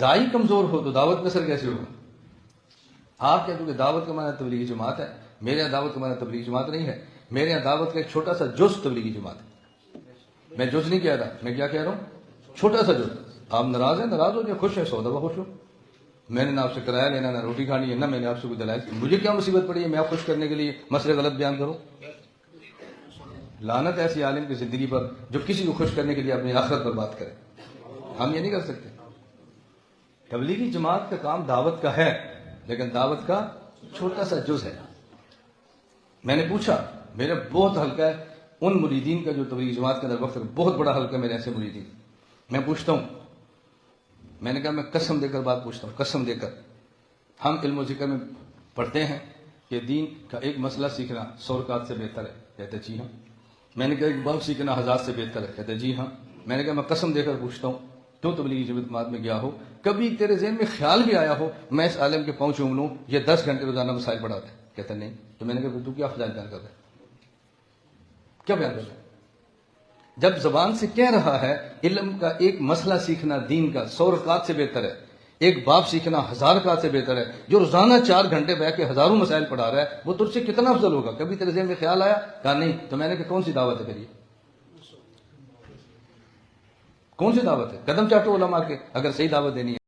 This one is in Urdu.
دائی کمزور ہو تو دعوت میں اثر کیسے ہوگا؟ آپ کہتے ہو کہ دعوت کا معنی تبلیغی جماعت ہے، میرے یہاں دعوت کا معنی تبلیغی جماعت نہیں ہے، میرے یہاں دعوت کا ایک چھوٹا سا جز تبلیغی جماعت ہے۔ میں جز نہیں کہہ رہا، میں کیا کہہ رہا ہوں؟ چھوٹا سا جز۔ آپ ناراض ہیں، ناراض ہو جائے، خوش ہیں، 100 دفعہ خوش ہو۔ میں نے نہ آپ سے کرایہ لینا، نہ روٹی کھانی ہے، نہ میں نے آپ سے کوئی دلائل، مجھے کیا مصیبت پڑی ہے میں آپ خوش کرنے کے لیے مسئلے غلط بیان کروں؟ لعنت ایسی عالم کی زندگی پر جو کسی کو خوش کرنے کے لیے اپنی آخرت پر بات کرے۔ ہم یہ نہیں کر سکتے۔ تبلیغی جماعت کا کام دعوت کا ہے، لیکن دعوت کا چھوٹا سا جز ہے۔ میں نے پوچھا، میرا بہت حلقہ ہے ان مریدین کا جو تبلیغی جماعت کے اندر وقت، بہت بڑا حلقہ میرے ایسے مریدین، میں پوچھتا ہوں، میں نے کہا میں قسم دے کر بات پوچھتا ہوں، قسم دے کر، ہم علم و ذکر میں پڑھتے ہیں کہ دین کا ایک مسئلہ سیکھنا 100 رکعت سے بہتر ہے، کہتے جی ہاں۔ میں نے کہا ایک باب سیکھنا 1000 سے بہتر ہے، کہتے جی ہاں۔ میں نے کہا میں قسم دے کر پوچھتا ہوں، تو تبلیغی جماعت میں گیا ہو، کبھی تیرے ذہن میں خیال بھی آیا ہو میں اس عالم کے پاؤں چوم لوں، یہ 10 گھنٹے روزانہ مسائل پڑھاتا ہے؟ کہتا نہیں۔ تو میں نے کہا تو کیا فضائل بیان کر رہا ہے، کیا بیان کر رہا ہے؟ جب زبان سے کہہ رہا ہے علم کا ایک مسئلہ سیکھنا دین کا 100 رکعت سے بہتر ہے، ایک باب سیکھنا 1000 رکعت سے بہتر ہے، جو روزانہ 4 گھنٹے بیٹھ کے ہزاروں مسائل پڑھا رہا ہے وہ تجھ سے کتنا افضل ہوگا؟ کبھی تیرے ذہن میں خیال آیا؟ کہا نہیں۔ تو میں نے کہا کون سی دعوت ہے پھر یہ؟ کون سی دعوت ہے؟ قدم چاٹو علماء کے، اگر صحیح دعوت دینی ہے۔